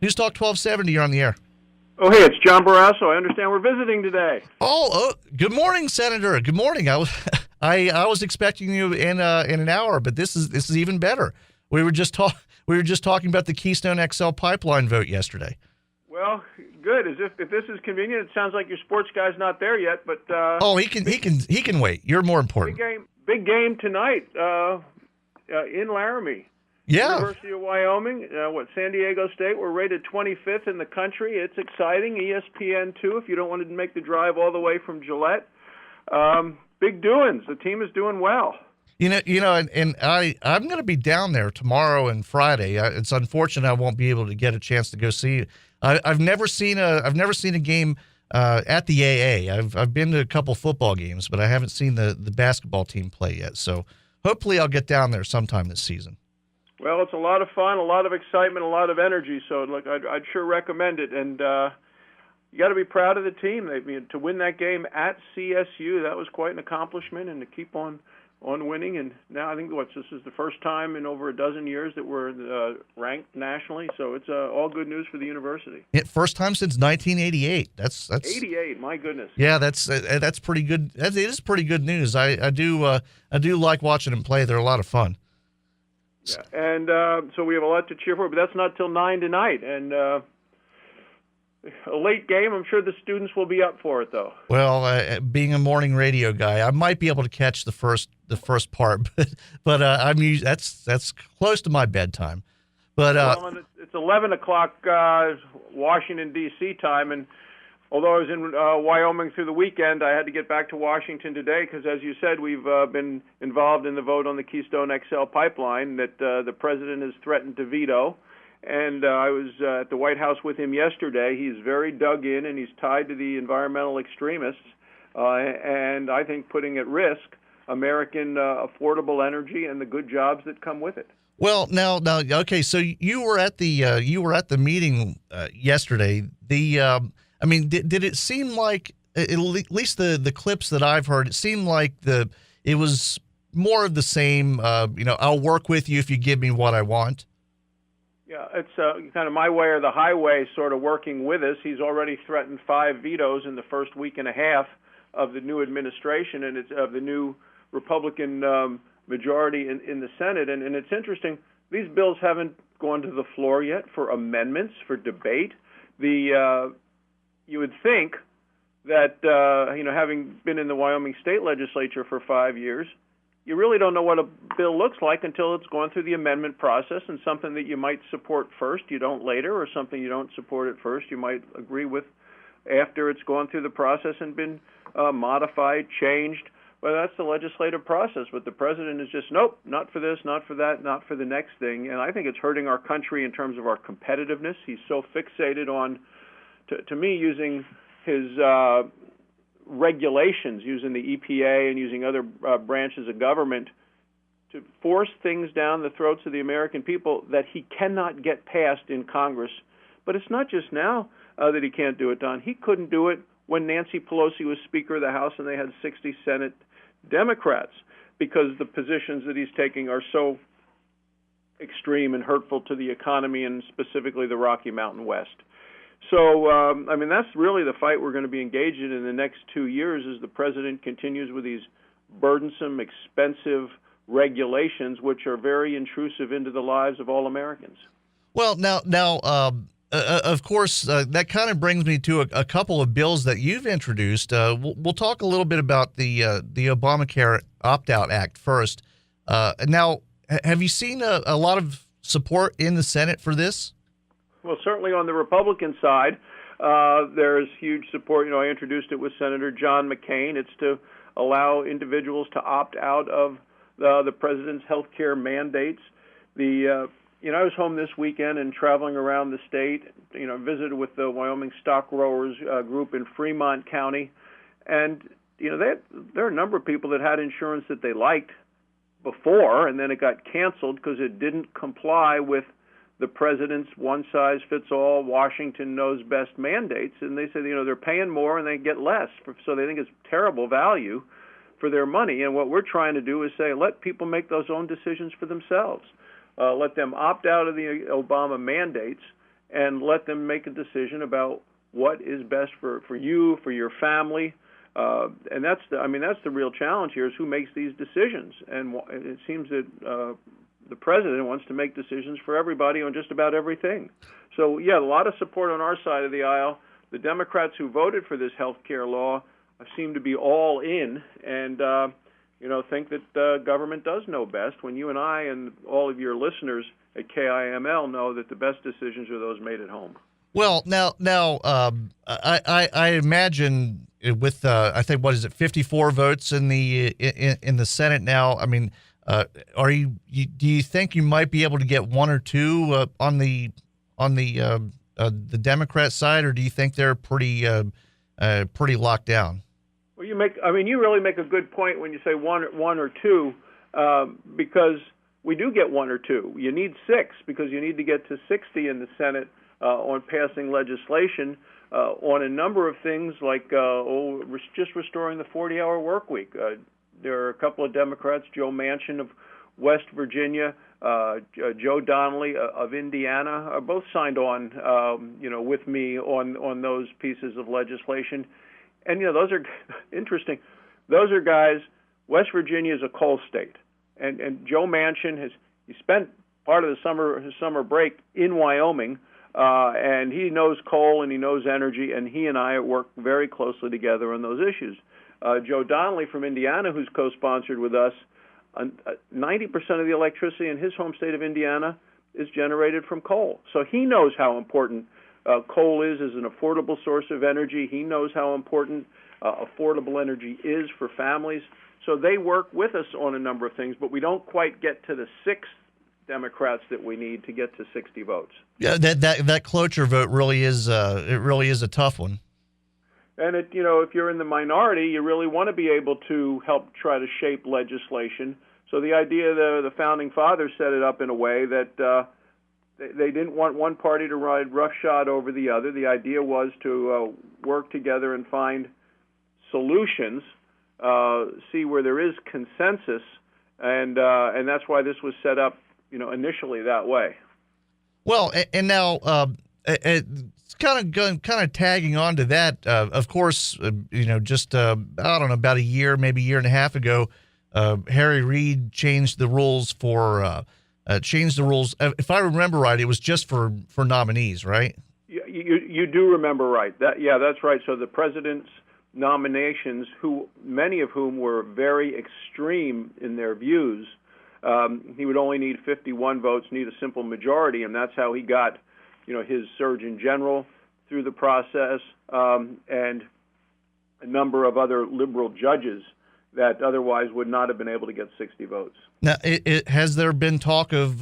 News Talk 1270, you're on the air. Oh, hey, it's John Barrasso. I understand we're visiting today. Oh, good morning, Senator. Good morning. I was I was expecting you in an hour, but this is even better. We were just talking about the Keystone XL pipeline vote yesterday. Well, good. As if this is convenient, it sounds like your sports guy's not there yet, but he can wait. You're more important. Big game tonight in Laramie. Yeah. University of Wyoming, San Diego State. We're rated 25th in the country. It's exciting. ESPN2, if you don't want to make the drive all the way from Gillette. Big doings. The team is doing well. I'm going to be down there tomorrow and Friday. It's unfortunate I won't be able to get a chance to go see it. I've never seen a game at the AA. I've been to a couple football games, but I haven't seen the basketball team play yet. So hopefully I'll get down there sometime this season. Well, it's a lot of fun, a lot of excitement, a lot of energy. So, look, I'd sure recommend it. And you got to be proud of the team. To win that game at CSU, that was quite an accomplishment, and to keep on winning. And now I think this is the first time in over a dozen years that we're ranked nationally. So it's all good news for the university. Yeah, first time since 1988. That's 88. My goodness. Yeah, that's pretty good. It is pretty good news. I do like watching them play. They're a lot of fun. Yeah, and so we have a lot to cheer for, but that's not till 9 tonight. And a late game, I'm sure the students will be up for it, though. Well, being a morning radio guy, I might be able to catch the first part, but that's close to my bedtime. But it's 11 o'clock Washington D.C. time, and although I was in Wyoming through the weekend, I had to get back to Washington today because, as you said, we've been involved in the vote on the Keystone XL pipeline that the president has threatened to veto. And I was at the White House with him yesterday. He's very dug in, and he's tied to the environmental extremists, and I think putting at risk American affordable energy and the good jobs that come with it. Well, now, okay. So you were at the meeting yesterday. Did it seem like, at least the clips that I've heard, it seemed like it was more of the same, I'll work with you if you give me what I want? Yeah, it's kind of my way or the highway sort of working with us. He's already threatened 5 vetoes in the first week and a half of the new administration, and it's of the new Republican majority in the Senate. And it's interesting, these bills haven't gone to the floor yet for amendments, for debate. You would think that, having been in the Wyoming state legislature for 5 years, you really don't know what a bill looks like until it's gone through the amendment process, and something that you might support first, you don't later, or something you don't support at first, you might agree with after it's gone through the process and been modified, changed. Well, that's the legislative process. But the president is just, nope, not for this, not for that, not for the next thing. And I think it's hurting our country in terms of our competitiveness. He's so fixated on, to me, using his regulations, using the EPA and using other branches of government to force things down the throats of the American people that he cannot get passed in Congress. But it's not just now that he can't do it, Don. He couldn't do it when Nancy Pelosi was Speaker of the House and they had 60 Senate Democrats, because the positions that he's taking are so extreme and hurtful to the economy and specifically the Rocky Mountain West. So, that's really the fight we're going to be engaged in the next 2 years as the president continues with these burdensome, expensive regulations, which are very intrusive into the lives of all Americans. Well, now, of course, that kind of brings me to a couple of bills that you've introduced. We'll talk a little bit about the Obamacare opt-out act first. Now, have you seen a lot of support in the Senate for this? Well, certainly on the Republican side, there's huge support. I introduced it with Senator John McCain. It's to allow individuals to opt out of the president's health care mandates. I was home this weekend and traveling around the state, visited with the Wyoming Stock Growers group in Fremont County. And, there are a number of people that had insurance that they liked before, and then it got canceled because it didn't comply with the president's one-size-fits-all, Washington knows best mandates. And they say, they're paying more and they get less. So they think it's terrible value for their money. And what we're trying to do is say, let people make those own decisions for themselves. Let them opt out of the Obama mandates and let them make a decision about what is best for you, for your family. And that's the real challenge here, is who makes these decisions. And it seems that the president wants to make decisions for everybody on just about everything. So, yeah, a lot of support on our side of the aisle. The Democrats who voted for this health care law seem to be all in and, think that government does know best, when you and I and all of your listeners at KIML know that the best decisions are those made at home. Well, now, I imagine with I think, what is it, 54 votes in the Senate now? I mean, do you think you might be able to get one or two on the Democrat side, or do you think they're pretty locked down? Well, you really make a good point when you say one or two, because we do get one or two. You need 6, because you need to get to 60 in the Senate on passing legislation on a number of things like just restoring the 40-hour work week. There are a couple of Democrats, Joe Manchin of West Virginia, Joe Donnelly of Indiana, both signed on, with me on those pieces of legislation. And, those are interesting. Those are guys. West Virginia is a coal state. And Joe Manchin he spent part of his summer break in Wyoming, and he knows coal and he knows energy, and he and I work very closely together on those issues. Joe Donnelly from Indiana, who's co-sponsored with us, 90% of the electricity in his home state of Indiana is generated from coal. So he knows how important coal is as an affordable source of energy. He knows how important affordable energy is for families. So they work with us on a number of things, but we don't quite get to the 6 Democrats that we need to get to 60 votes. Yeah, that cloture vote really is a tough one. And if you're in the minority, you really want to be able to help try to shape legislation. So the idea, the founding fathers set it up in a way that they didn't want one party to ride roughshod over the other. The idea was to work together and find solutions, see where there is consensus, and that's why this was set up, initially that way. Well, and now it's kind of tagging on to that. Of course, just I don't know, about a year, maybe a year and a half ago, Harry Reid changed the rules for. If I remember right, it was just for nominees, right? You do remember right. That's right. So the president's nominations, many of whom were very extreme in their views, he would only need 51 votes, need a simple majority, and that's how he got, his Surgeon General through the process, and a number of other liberal judges that otherwise would not have been able to get 60 votes. Now, has there been talk of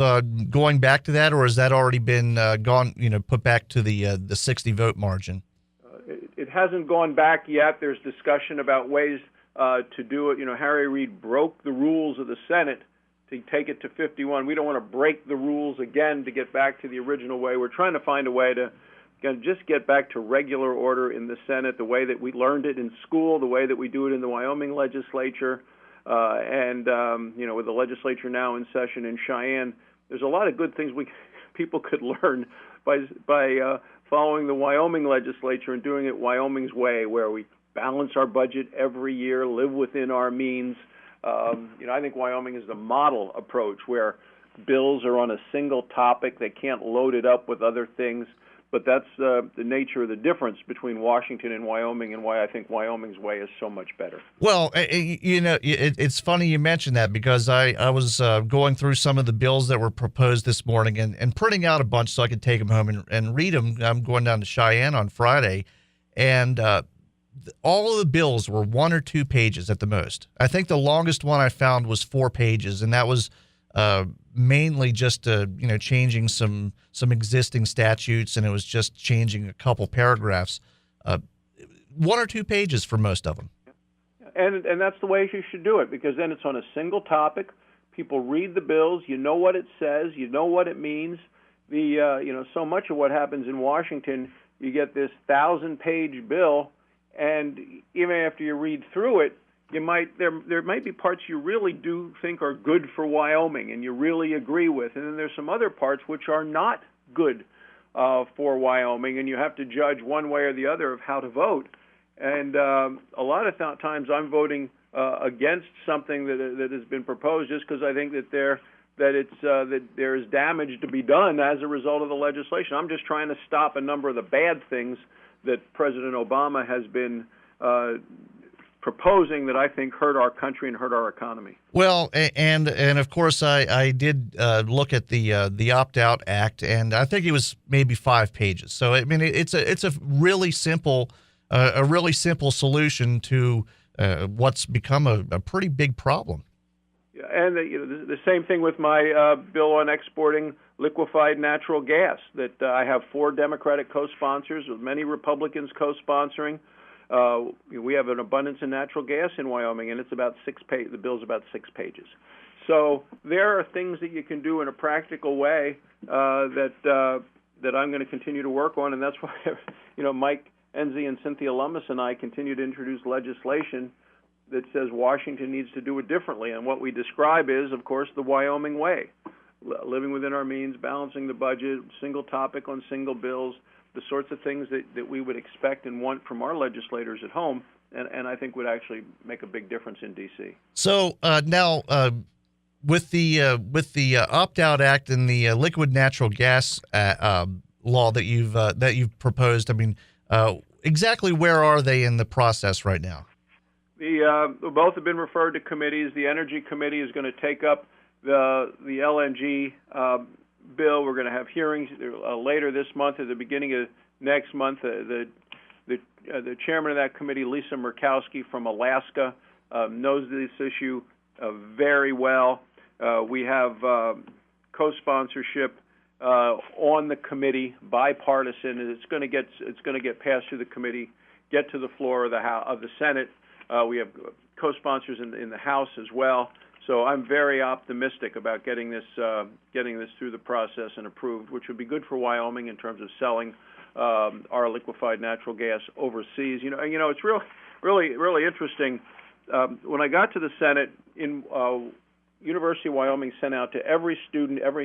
going back to that, or has that already been put back to the 60 vote margin? It hasn't gone back yet. There's discussion about ways to do it. Harry Reid broke the rules of the Senate to take it to 51. We don't want to break the rules again to get back to the original way. We're trying to find a way to just get back to regular order in the Senate, the way that we learned it in school, the way that we do it in the Wyoming legislature, and with the legislature now in session in Cheyenne. There's a lot of good things people could learn by following the Wyoming legislature and doing it Wyoming's way, where we balance our budget every year, live within our means. I think Wyoming is the model approach, where bills are on a single topic. They can't load it up with other things. But that's the nature of the difference between Washington and Wyoming, and why I think Wyoming's way is so much better. Well, it's funny you mentioned that, because I was going through some of the bills that were proposed this morning and printing out a bunch so I could take them home and read them. I'm going down to Cheyenne on Friday, and all of the bills were 1 or 2 pages at the most. I think the longest one I found was 4 pages, and that was mainly just changing some existing statutes, and it was just changing a couple paragraphs. 1 or 2 pages for most of them. And that's the way you should do it, because then it's on a single topic. People read the bills. You know what it says. You know what it means. So much of what happens in Washington, you get this 1,000-page bill, and even after you read through it, there might be parts you really do think are good for Wyoming and you really agree with, and then there's some other parts which are not good for Wyoming, and you have to judge one way or the other of how to vote. And a lot of times I'm voting against something that has been proposed just because I think that there is damage to be done as a result of the legislation. I'm just trying to stop a number of the bad things that President Obama has been proposing that I think hurt our country and hurt our economy. Well, and of course I did look at the Opt-out Act, and I think it was maybe 5 pages. So I mean it's a really simple solution to what's become a pretty big problem. Yeah, and the same thing with my bill on exporting liquefied natural gas. That I have 4 Democratic co-sponsors with many Republicans co-sponsoring. We have an abundance of natural gas in Wyoming, and it's about 6 pages. The bill's about 6 pages. So there are things that you can do in a practical way that I'm going to continue to work on, and that's why Mike Enzi and Cynthia Lummis and I continue to introduce legislation that says Washington needs to do it differently. And what we describe is, of course, the Wyoming way: living within our means, balancing the budget, single topic on single bills, the sorts of things that we would expect and want from our legislators at home, and I think would actually make a big difference in D.C. So now, with the Opt-out Act and the liquid natural gas law that you've proposed, I mean, exactly where are they in the process right now? Both have been referred to committees. The Energy Committee is going to take up the LNG bill. We're going to have hearings later this month, at the beginning of next month. The chairman of that committee, Lisa Murkowski from Alaska, knows this issue very well. We have co-sponsorship on the committee, bipartisan, and it's going to get passed through the committee, get to the floor of the Senate. We have co-sponsors in the House as well. So I'm very optimistic about getting this through the process and approved, which would be good for Wyoming in terms of selling our liquefied natural gas overseas. It's really interesting. When I got to the Senate, University of Wyoming sent out to every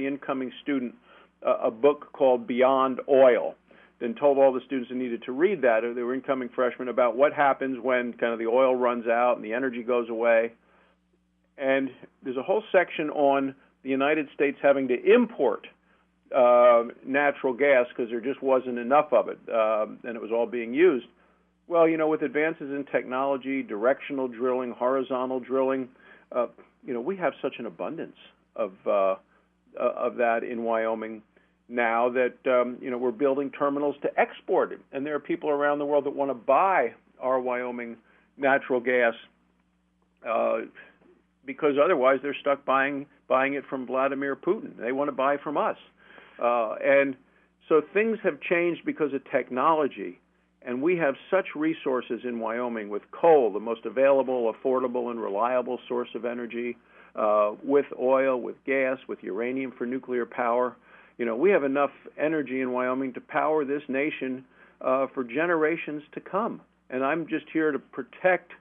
incoming student, a book called Beyond Oil, and told all the students that needed to read that, or they were incoming freshmen, about what happens when kind of the oil runs out and the energy goes away. And there's a whole section on the United States having to import natural gas because there just wasn't enough of it, and it was all being used. Well, with advances in technology, directional drilling, horizontal drilling, we have such an abundance of that in Wyoming now that we're building terminals to export it, and there are people around the world that want to buy our Wyoming natural gas because otherwise they're stuck buying it from Vladimir Putin. They want to buy from us, and so things have changed because of technology. And we have such resources in Wyoming with coal, the most available, affordable, and reliable source of energy, with oil, with gas, with uranium for nuclear power. We have enough energy in Wyoming to power this nation for generations to come. And I'm just here to protect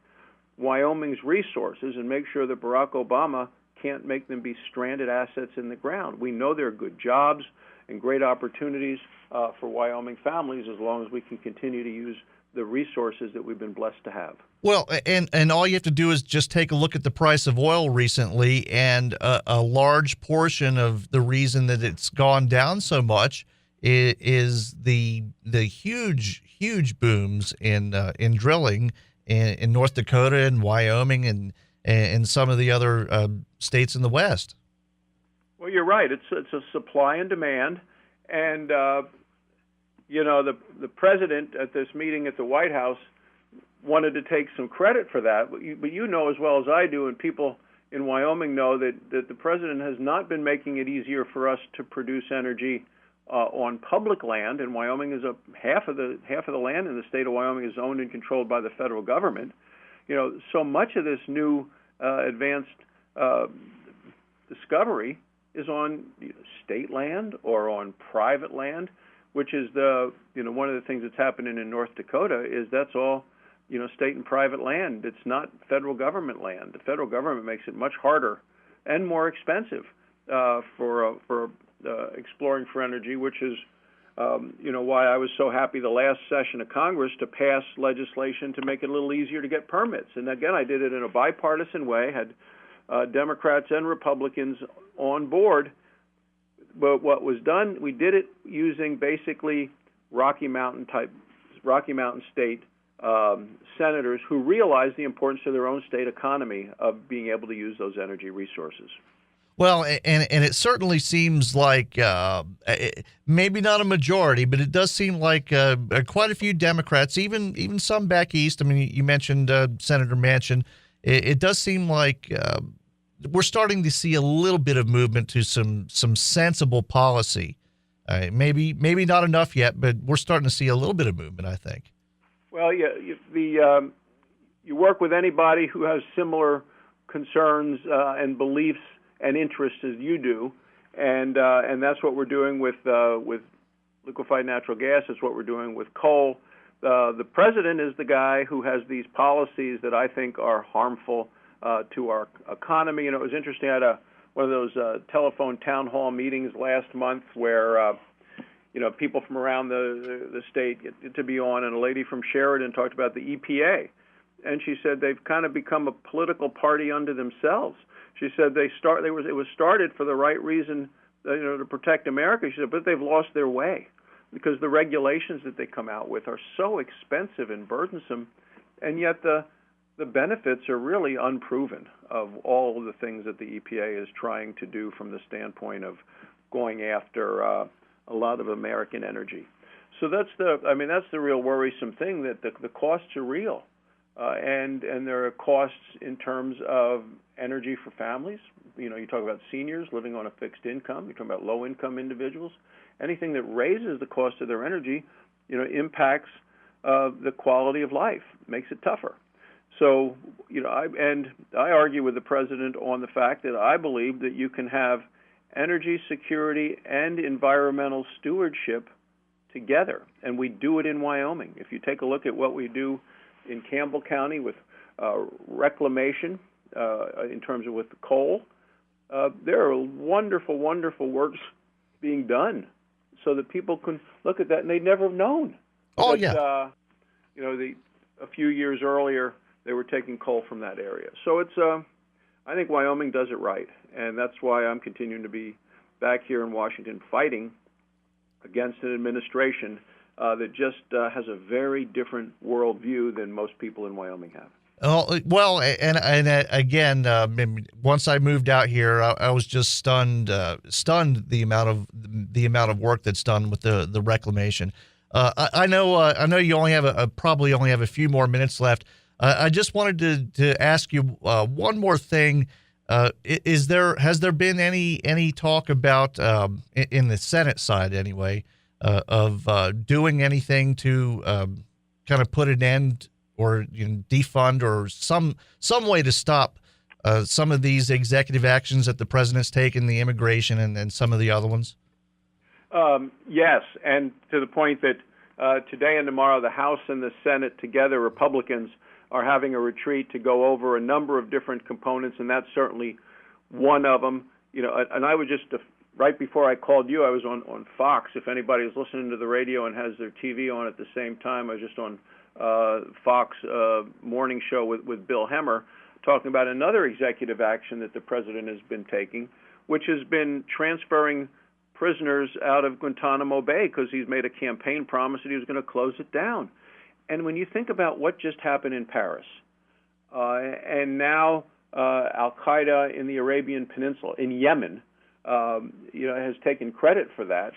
Wyoming's resources and make sure that Barack Obama can't make them be stranded assets in the ground. We know there are good jobs and great opportunities for Wyoming families as long as we can continue to use the resources that we've been blessed to have. Well, and all you have to do is just take a look at the price of oil recently, and a large portion of the reason that it's gone down so much is the huge booms in drilling in North Dakota and Wyoming and some of the other states in the West. Well, you're right. It's a supply and demand, and the president at this meeting at the White House wanted to take some credit for that. But you know as well as I do, and people in Wyoming know that the president has not been making it easier for us to produce energy on public land. And Wyoming is half of the land in the state of Wyoming is owned and controlled by the federal government. So much of this new advanced discovery is on state land or on private land, which is one of the things that's happening in North Dakota is that's all state and private land. It's not federal government land. The federal government makes it much harder and more expensive for exploring for energy, which is why I was so happy the last session of Congress to pass legislation to make it a little easier to get permits. And again, I did it in a bipartisan way, had Democrats and Republicans on board. But what was done, we did it using basically Rocky Mountain state senators who realized the importance to their own state economy of being able to use those energy resources. Well, and it certainly seems like maybe not a majority, but it does seem like quite a few Democrats, even some back east. I mean, you mentioned Senator Manchin. It does seem like we're starting to see a little bit of movement to some sensible policy. Maybe not enough yet, but we're starting to see a little bit of movement, I think. Well, yeah, you work with anybody who has similar concerns and beliefs and interests as you do, and that's what we're doing with liquefied natural gas. It's what we're doing with coal. The president is the guy who has these policies that I think are harmful to our economy. And it was interesting. I had one of those telephone town hall meetings last month where people from around the state get to be on, and a lady from Sheridan talked about the EPA, and she said they've kind of become a political party unto themselves. She said it was started for the right reason, to protect America. She said, but they've lost their way because the regulations that they come out with are so expensive and burdensome, and yet the benefits are really unproven of all of the things that the EPA is trying to do from the standpoint of going after a lot of American energy. So that's the real worrisome thing, that the costs are real. And there are costs in terms of energy for families. You talk about seniors living on a fixed income. You talk about low-income individuals. Anything that raises the cost of their energy, impacts the quality of life, makes it tougher. So, I argue with the president on the fact that I believe that you can have energy security and environmental stewardship together, and we do it in Wyoming. If you take a look at what we do in Campbell County with reclamation, in terms of with the coal, there are wonderful, wonderful works being done so that people can look at that and they'd never have known. Oh, but, yeah. A few years earlier, they were taking coal from that area. So I think Wyoming does it right, and that's why I'm continuing to be back here in Washington fighting against an administration that just has a very different worldview than most people in Wyoming have. Well, and again, once I moved out here, I was just stunned the amount of work that's done with the reclamation. I know you only have probably only have a few more minutes left. I just wanted to ask you one more thing. Has there been any talk about in the Senate side anyway of doing anything to kind of put an end or defund or some way to stop some of these executive actions that the president's taken, the immigration and some of the other ones? Yes, and to the point that today and tomorrow the House and the Senate together, Republicans, are having a retreat to go over a number of different components, and that's certainly one of them. And I would just, right before I called you, I was on Fox. If anybody is listening to the radio and has their TV on at the same time, I was just on Fox morning show with Bill Hemmer, talking about another executive action that the president has been taking, which has been transferring prisoners out of Guantanamo Bay because he's made a campaign promise that he was going to close it down. And when you think about what just happened in Paris, and now Al-Qaeda in the Arabian Peninsula, in Yemen, has taken credit for that.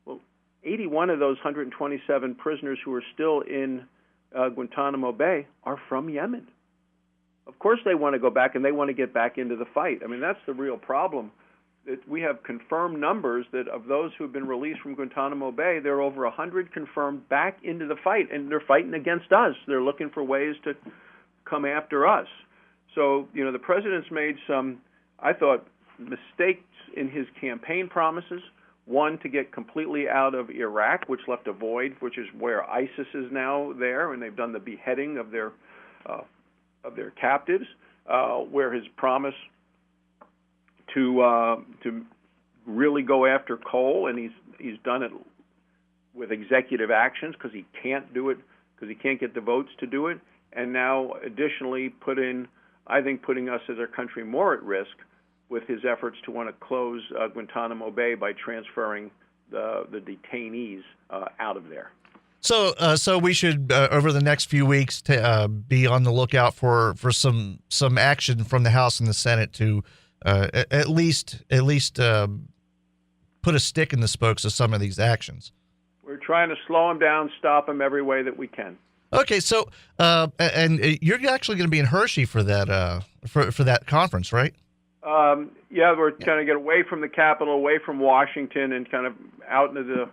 Well, 81 of those 127 prisoners who are still in Guantanamo Bay are from Yemen. Of course they want to go back, and they want to get back into the fight. I mean, that's the real problem. We have confirmed numbers that of those who have been released from Guantanamo Bay, there are over 100 confirmed back into the fight, and they're fighting against us. They're looking for ways to come after us. So, the president's made some, I thought, mistakes in his campaign promises. One, to get completely out of Iraq, which left a void, which is where ISIS is now there, and they've done the beheading of their captives, where his promise to really go after coal, and he's done it with executive actions because he can't do it, because he can't get the votes to do it, and now additionally putting us as a country more at risk with his efforts to want to close Guantanamo Bay by transferring the detainees out of there. So we should over the next few weeks be on the lookout for some action from the House and the Senate to at least put a stick in the spokes of some of these actions. We're trying to slow him down, stop him every way that we can. Okay, so and you're actually going to be in Hershey for that for that conference, right? Yeah, we're trying to get away from the Capitol, away from Washington, and kind of out into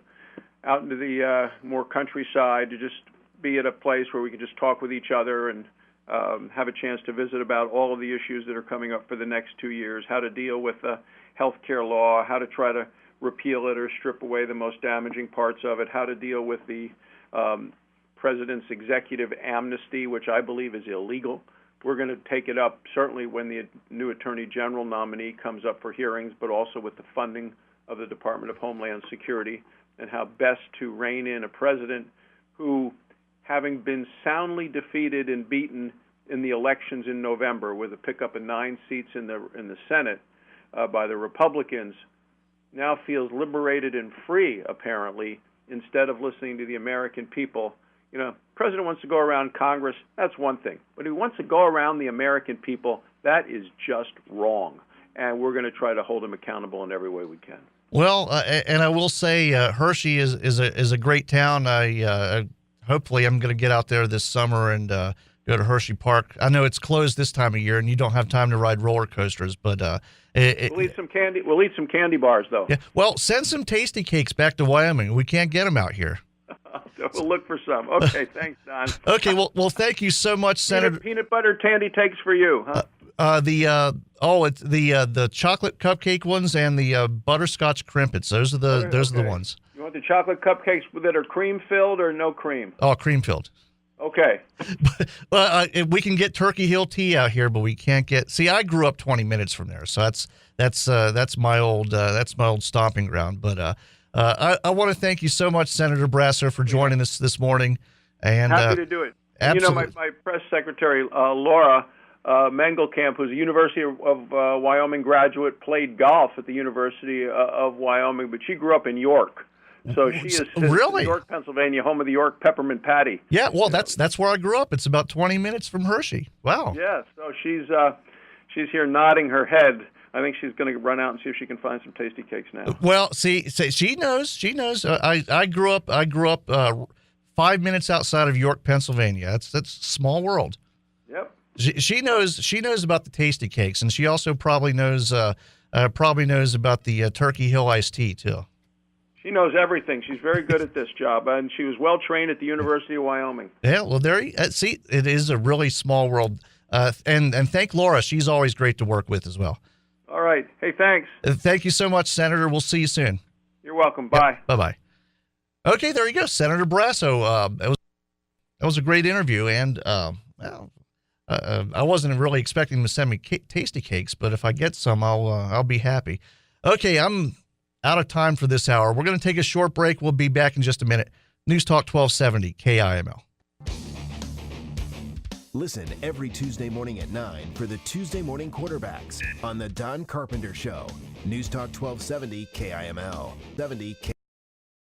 the more countryside to just be at a place where we can just talk with each other and have a chance to visit about all of the issues that are coming up for the next 2 years, how to deal with the health care law, how to try to repeal it or strip away the most damaging parts of it, how to deal with the president's executive amnesty, which I believe is illegal. We're going to take it up certainly when the new Attorney General nominee comes up for hearings, but also with the funding of the Department of Homeland Security and how best to rein in a president who, having been soundly defeated and beaten in the elections in November with a pickup of 9 seats in the Senate by the Republicans, now feels liberated and free, apparently, instead of listening to the American people. You know, president wants to go around Congress, that's one thing. But he wants to go around the American people, that is just wrong. And we're going to try to hold him accountable in every way we can. Well, and I will say Hershey is a great town. Hopefully I'm going to get out there this summer and go to Hershey Park. I know it's closed this time of year, and you don't have time to ride roller coasters, but we'll eat some candy. We'll eat some candy bars, though. Yeah. Well, send some Tastykakes back to Wyoming. We can't get them out here. We'll look for some. Okay, thanks, Don. Okay, well, thank you so much, Senator. Peanut butter Tastykakes for you, huh? It's the chocolate cupcake ones and the butterscotch crimpets. Those are the ones. You want the chocolate cupcakes that are cream filled or no cream? Oh, cream filled. Okay. Well, we can get Turkey Hill tea out here, but we can't get. See, I grew up 20 minutes from there, so that's my old stomping ground. But I want to thank you so much, Senator Barrasso, for joining us this morning. And happy to do it. Absolutely. You know, my press secretary, Laura Mengelkamp, who's a University of Wyoming graduate, played golf at the University of Wyoming, but she grew up in York. So she is really? York, Pennsylvania, home of the York peppermint patty. Yeah, well, that's where I grew up. It's about 20 minutes from Hershey. Wow. Yeah, so she's here nodding her head. I think she's going to run out and see if she can find some Tastykakes now. Well, see, she knows. She knows. I grew up 5 minutes outside of York, Pennsylvania. That's a small world. Yep. She knows about the Tastykakes, and she also probably knows about the Turkey Hill iced tea too. She knows everything. She's very good at this job, and she was well trained at the University of Wyoming. Yeah, well, see, it is a really small world. And thank Laura. She's always great to work with as well. All right. Hey, thanks. Thank you so much, Senator. We'll see you soon. You're welcome. Bye. Yep. Bye-bye. Okay, there you go, Senator Barrasso. That was a great interview, and I wasn't really expecting him to send me Tastykakes, but if I get some, I'll be happy. Okay, I'm out of time for this hour. We're going to take a short break. We'll be back in just a minute. News Talk 1270 KIML. Listen every Tuesday morning at 9 for the Tuesday Morning Quarterbacks on the Don Carpenter Show. News Talk 1270 KIML. 70 K